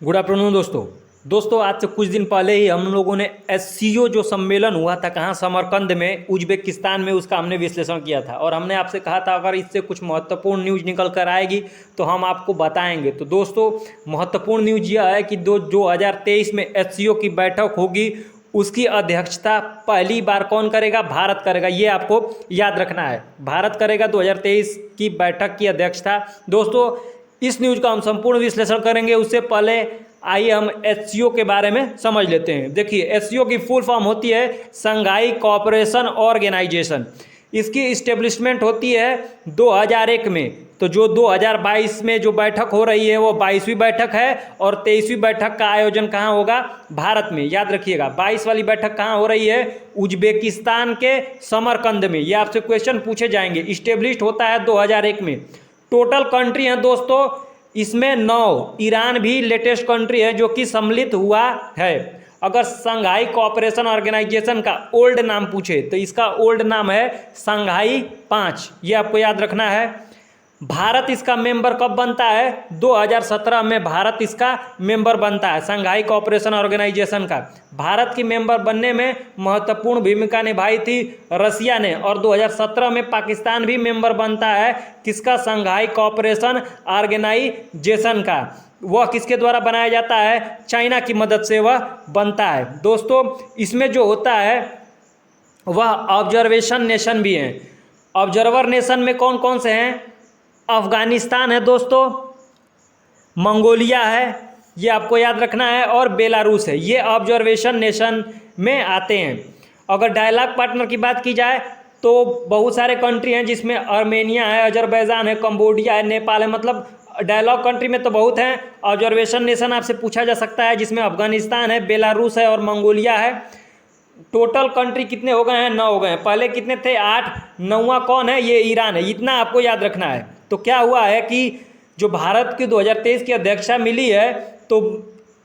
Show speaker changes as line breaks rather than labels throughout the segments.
Good afternoon दोस्तों आज से कुछ दिन पहले ही हम लोगों ने एससीओ जो सम्मेलन हुआ था कहाँ समरकंद में उज्बेकिस्तान में, उसका हमने विश्लेषण किया था और हमने आपसे कहा था अगर इससे कुछ महत्वपूर्ण न्यूज़ निकल कर आएगी तो हम आपको बताएंगे। तो दोस्तों महत्वपूर्ण न्यूज़ यह है कि 2023 में एससीओ की बैठक होगी, उसकी अध्यक्षता पहली बार कौन करेगा? भारत करेगा। ये आपको याद रखना है, भारत करेगा 2023 की बैठक की अध्यक्षता। दोस्तों इस न्यूज़ का हम संपूर्ण विश्लेषण करेंगे, उससे पहले आइए हम एससीओ के बारे में समझ लेते हैं। देखिए एससीओ की फुल फॉर्म होती है शंघाई कोऑपरेशन ऑर्गेनाइजेशन। इसकी इस्टेब्लिशमेंट होती है 2001 में। तो जो 2022 में जो बैठक हो रही है वो 22वीं बैठक है और 23वीं बैठक का आयोजन कहाँ होगा? भारत में। याद रखिएगा 22 वाली बैठक कहाँ हो रही है? उज्बेकिस्तान के समरकंद में। ये आपसे क्वेश्चन पूछे जाएंगे। इस्टेब्लिश्ड होता है 2001 में। टोटल कंट्री हैं दोस्तों इसमें 9। ईरान भी लेटेस्ट कंट्री है जो कि सम्मिलित हुआ है। अगर शंघाई कोऑपरेशन ऑर्गेनाइजेशन का ओल्ड नाम पूछे तो इसका ओल्ड नाम है शंघाई 5। ये आपको याद रखना है। भारत इसका मेंबर कब बनता है? 2017 में भारत इसका मेंबर बनता है शंघाई कोऑपरेशन ऑर्गेनाइजेशन का। भारत की मेंबर बनने में महत्वपूर्ण भूमिका निभाई थी रसिया ने और 2017 में पाकिस्तान भी मेंबर बनता है किसका? शंघाई कोऑपरेशन ऑर्गेनाइजेशन का। वह किसके द्वारा बनाया जाता है? चाइना की मदद से वह बनता है। दोस्तों इसमें जो होता है वह ऑब्जर्वेशन नेशन भी हैं। ऑब्जर्वर नेशन में कौन कौन से हैं? अफगानिस्तान है दोस्तों, मंगोलिया है, ये आपको याद रखना है, और बेलारूस है। ये ऑब्जर्वेशन नेशन में आते हैं। अगर डायलॉग पार्टनर की बात की जाए तो बहुत सारे कंट्री हैं जिसमें आर्मेनिया है, अजरबैजान है, कंबोडिया है, नेपाल है। मतलब डायलॉग कंट्री में तो बहुत हैं। ऑब्जर्वेशन नेशन आपसे पूछा जा सकता है जिसमें अफगानिस्तान है, बेलारूस है और मंगोलिया है। टोटल कंट्री कितने हो गए हैं? 9 हो गए हैं। पहले कितने थे? 8। 9वां कौन है? ये ईरान है। इतना आपको याद रखना है। तो क्या हुआ है कि जो भारत की 2023 की अध्यक्षता मिली है तो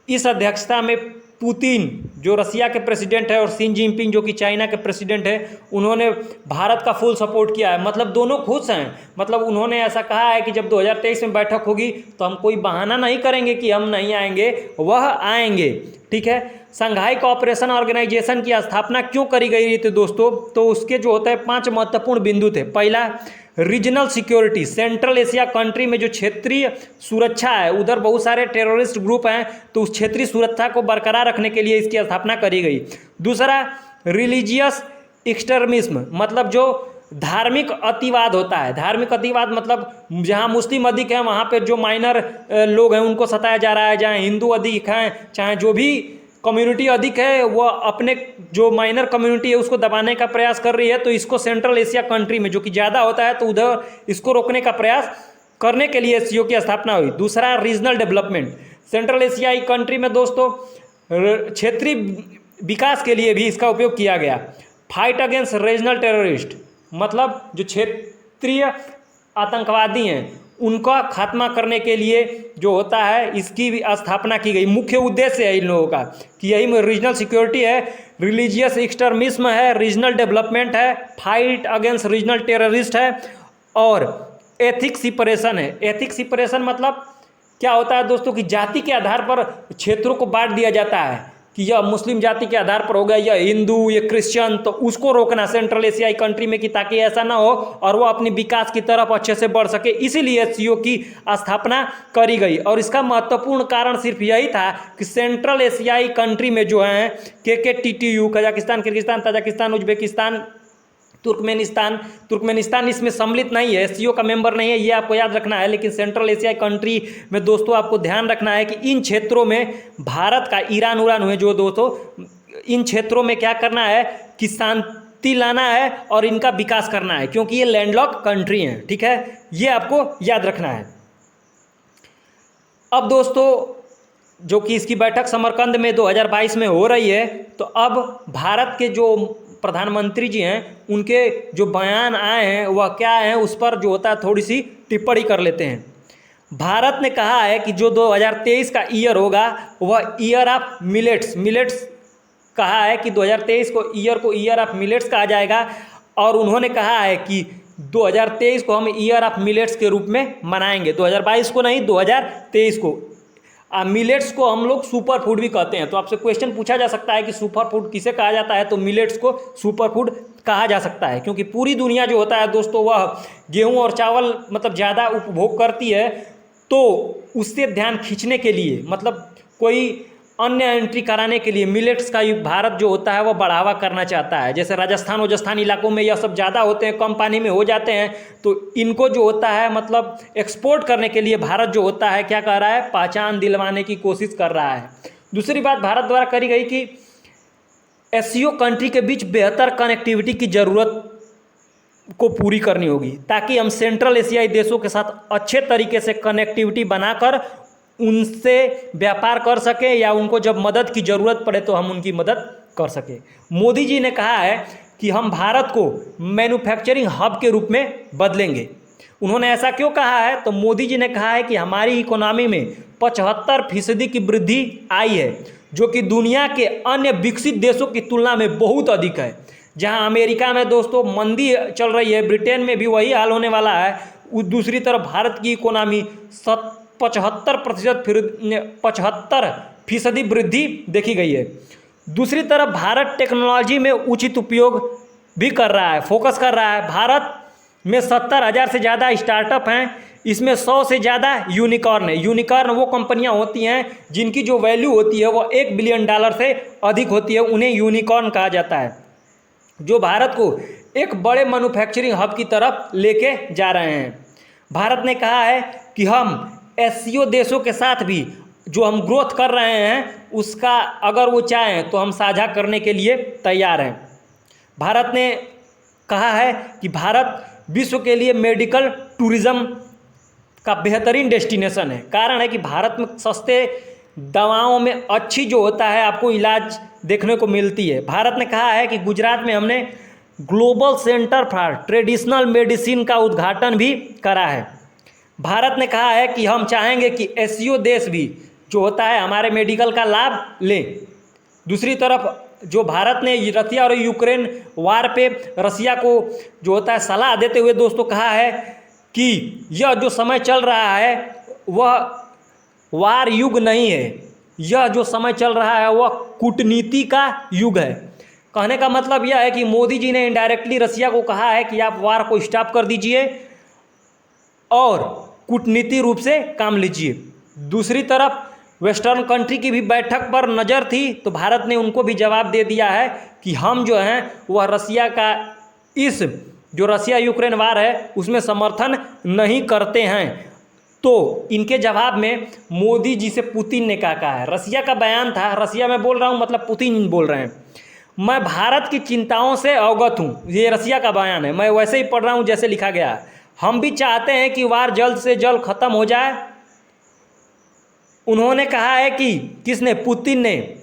इस अध्यक्षता में पुतिन जो रसिया के प्रेसिडेंट है और शी जिनपिंग जो कि चाइना के प्रेसिडेंट है, उन्होंने भारत का फुल सपोर्ट किया है। मतलब दोनों खुश हैं। मतलब उन्होंने ऐसा कहा है कि जब 2023 में बैठक होगी तो हम कोई बहाना नहीं करेंगे कि हम नहीं आएंगे, वह आएंगे। ठीक है। शंघाई कोऑपरेशन ऑर्गेनाइजेशन की स्थापना क्यों करी गई थी दोस्तों? तो उसके जो होता है 5 महत्वपूर्ण बिंदु थे। पहला, regional security. Central Asia country में जो क्षेत्रीय सुरक्षा है, उधर बहुत सारे टेररिस्ट ग्रुप हैं, तो उस क्षेत्रीय सुरक्षा को बरकरार रखने के लिए इसकी स्थापना करी गई। दूसरा, रिलीजियस एक्सट्रीमिज्म, मतलब जो धार्मिक अतिवाद होता है। धार्मिक अतिवाद मतलब जहाँ मुस्लिम अधिक हैं वहाँ पर जो माइनर लोग हैं उनको सताया जा रहा है। जहाँ हिंदू अधिक हैं, चाहे जो भी कम्युनिटी अधिक है, वह अपने जो माइनर कम्युनिटी है उसको दबाने का प्रयास कर रही है। तो इसको सेंट्रल एशिया कंट्री में जो कि ज़्यादा होता है तो उधर इसको रोकने का प्रयास करने के लिए एससीओ की स्थापना हुई। दूसरा, रीजनल डेवलपमेंट। सेंट्रल एशियाई कंट्री में दोस्तों क्षेत्रीय विकास के लिए भी इसका उपयोग किया गया। फाइट अगेंस्ट रीजनल टेररिस्ट, मतलब जो क्षेत्रीय आतंकवादी हैं उनका खात्मा करने के लिए जो होता है इसकी भी स्थापना की गई। मुख्य उद्देश्य है इन लोगों का कि यही में रीजनल सिक्योरिटी है, रिलीजियस एक्सट्रीमिज्म है, रीजनल डेवलपमेंट है, फाइट अगेंस्ट रीजनल टेररिस्ट है और एथिक सेपरेशन है। एथिक सेपरेशन मतलब क्या होता है दोस्तों कि जाति के आधार पर क्षेत्रों को बांट दिया जाता है कि यह मुस्लिम जाति के आधार पर हो गया, यह हिंदू, ये क्रिश्चियन, तो उसको रोकना सेंट्रल एशियाई कंट्री में कि ताकि ऐसा ना हो और वो अपने विकास की तरफ अच्छे से बढ़ सके। इसीलिए एससीओ की स्थापना करी गई और इसका महत्वपूर्ण कारण सिर्फ यही था कि सेंट्रल एशियाई कंट्री में जो है KKTTU, Kazakhstan, Kyrgyzstan, Tajikistan, Uzbekistan, Turkmenistan इसमें सम्मिलित नहीं है, एससीओ का मेंबर नहीं है, ये आपको याद रखना है। लेकिन सेंट्रल एशियाई कंट्री में दोस्तों आपको ध्यान रखना है कि इन क्षेत्रों में भारत का ईरान उरान हुए जो दोस्तों, इन क्षेत्रों में क्या करना है कि शांति लाना है और इनका विकास करना है क्योंकि ये लैंडलॉक कंट्री हैं। ठीक है, ये आपको याद रखना है। अब दोस्तों जो कि इसकी बैठक समरकंद में 2022 में हो रही है, तो अब भारत के जो प्रधानमंत्री जी हैं उनके जो बयान आए हैं वह क्या है, उस पर जो होता है थोड़ी सी टिप्पणी कर लेते हैं। भारत ने कहा है कि जो 2023 का ईयर होगा वह ईयर ऑफ मिलेट्स कहा है कि 2023 को ईयर ऑफ मिलेट्स कहा जाएगा और उन्होंने कहा है कि 2023 को हम ईयर ऑफ मिलेट्स के रूप में मनाएंगे। 2022 को नहीं, 2023 को। मिलेट्स को हम लोग सुपर फूड भी कहते हैं। तो आपसे क्वेश्चन पूछा जा सकता है कि सुपर फूड किसे कहा जाता है, तो मिलेट्स को सुपर फूड कहा जा सकता है, क्योंकि पूरी दुनिया जो होता है दोस्तों वह गेहूं और चावल मतलब ज़्यादा उपभोग करती है, तो उससे ध्यान खींचने के लिए मतलब कोई अन्य एंट्री कराने के लिए मिलेट्स का भारत जो होता है वह बढ़ावा करना चाहता है। जैसे राजस्थान इलाकों में यह सब ज़्यादा होते हैं, कम पानी में हो जाते हैं, तो इनको जो होता है मतलब एक्सपोर्ट करने के लिए भारत जो होता है क्या कर रहा है, पहचान दिलवाने की कोशिश कर रहा है। दूसरी बात भारत द्वारा करी गई कि एससीओ कंट्री के बीच बेहतर कनेक्टिविटी की ज़रूरत को पूरी करनी होगी, ताकि हम सेंट्रल एशियाई देशों के साथ अच्छे तरीके से कनेक्टिविटी बनाकर उनसे व्यापार कर सके, या उनको जब मदद की ज़रूरत पड़े तो हम उनकी मदद कर सके। मोदी जी ने कहा है कि हम भारत को मैन्युफैक्चरिंग हब के रूप में बदलेंगे। उन्होंने ऐसा क्यों कहा है, तो मोदी जी ने कहा है कि हमारी इकोनॉमी में 75% की वृद्धि आई है, जो कि दुनिया के अन्य विकसित देशों की तुलना में बहुत अधिक है। जहां अमेरिका में दोस्तों मंदी चल रही है, ब्रिटेन में भी वही हाल होने वाला है। दूसरी तरफ भारत की इकोनॉमी 75% वृद्धि देखी गई है। दूसरी तरफ भारत टेक्नोलॉजी में उचित उपयोग भी कर रहा है, फोकस कर रहा है। भारत में 70,000 से ज़्यादा स्टार्टअप हैं, इसमें 100 से ज़्यादा यूनिकॉर्न है। यूनिकॉर्न वो कंपनियां होती हैं जिनकी जो वैल्यू होती है वो $1 बिलियन से अधिक होती है, उन्हें यूनिकॉर्न कहा जाता है, जो भारत को एक बड़े मैन्युफैक्चरिंग हब की तरफ लेके जा रहे हैं। भारत ने कहा है कि हम एससीओ देशों के साथ भी जो हम ग्रोथ कर रहे हैं उसका अगर वो चाहें तो हम साझा करने के लिए तैयार हैं। भारत ने कहा है कि भारत विश्व के लिए मेडिकल टूरिज़्म का बेहतरीन डेस्टिनेशन है। कारण है कि भारत में सस्ते दवाओं में अच्छी जो होता है आपको इलाज देखने को मिलती है। भारत ने कहा है कि गुजरात में हमने global centre for traditional medicine का उद्घाटन भी करा है। भारत ने कहा है कि हम चाहेंगे कि एससीओ देश भी जो होता है हमारे मेडिकल का लाभ लें। दूसरी तरफ जो भारत ने रसिया और यूक्रेन वार पे रसिया को जो होता है सलाह देते हुए दोस्तों कहा है कि यह जो समय चल रहा है वह वार युग नहीं है, यह जो समय चल रहा है वह कूटनीति का युग है। कहने का मतलब यह है कि मोदी जी ने इनडायरेक्टली रसिया को कहा है कि आप वार को स्टॉप कर दीजिए और कूटनीति रूप से काम लीजिए। दूसरी तरफ वेस्टर्न कंट्री की भी बैठक पर नज़र थी, तो भारत ने उनको भी जवाब दे दिया है कि हम जो हैं वह रसिया का इस जो रसिया यूक्रेन वार है उसमें समर्थन नहीं करते हैं। तो इनके जवाब में मोदी जी से पुतिन ने क्या कहा है, रसिया का बयान था, रसिया में बोल रहा हूँ मतलब पुतिन बोल रहे हैं, मैं भारत की चिंताओं से अवगत हूँ। ये रसिया का बयान है, मैं वैसे ही पढ़ रहा हूँ जैसे लिखा गया है। हम भी चाहते हैं कि वार जल्द से जल्द ख़त्म हो जाए। उन्होंने कहा है कि किसने, पुतिन ने,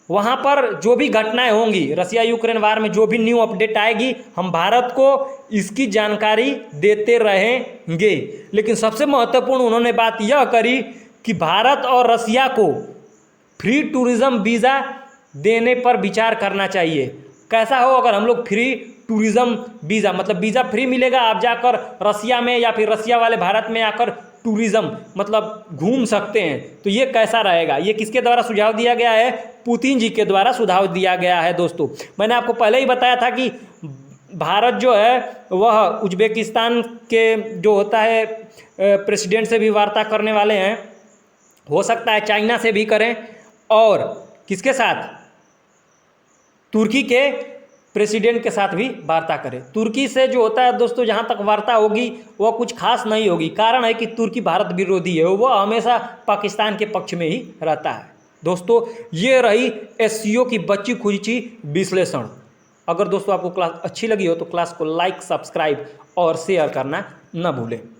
वहाँ पर जो भी घटनाएं होंगी रसिया यूक्रेन वार में, जो भी न्यू अपडेट आएगी हम भारत को इसकी जानकारी देते रहेंगे। लेकिन सबसे महत्वपूर्ण उन्होंने बात यह करी कि भारत और रसिया को फ्री टूरिज़्म वीज़ा देने पर विचार करना चाहिए। कैसा हो अगर हम लोग फ्री टूरिज़्म वीज़ा मतलब वीज़ा फ्री मिलेगा, आप जाकर रसिया में या फिर रसिया वाले भारत में आकर टूरिज़्म मतलब घूम सकते हैं, तो ये कैसा रहेगा। ये किसके द्वारा सुझाव दिया गया है, पुतिन जी के द्वारा सुझाव दिया गया है। दोस्तों मैंने आपको पहले ही बताया था कि भारत जो है वह उज्बेकिस्तान के जो होता है प्रेसिडेंट से भी वार्ता करने वाले हैं, हो सकता है चाइना से भी करें, और किसके साथ, तुर्की के प्रेसिडेंट के साथ भी वार्ता करें। तुर्की से जो होता है दोस्तों जहाँ तक वार्ता होगी वह कुछ खास नहीं होगी। कारण है कि तुर्की भारत विरोधी है, वह हमेशा पाकिस्तान के पक्ष में ही रहता है। दोस्तों ये रही एससीओ की बच्ची खुची विश्लेषण। अगर दोस्तों आपको क्लास अच्छी लगी हो तो क्लास को लाइक, सब्सक्राइब और शेयर करना न भूलें।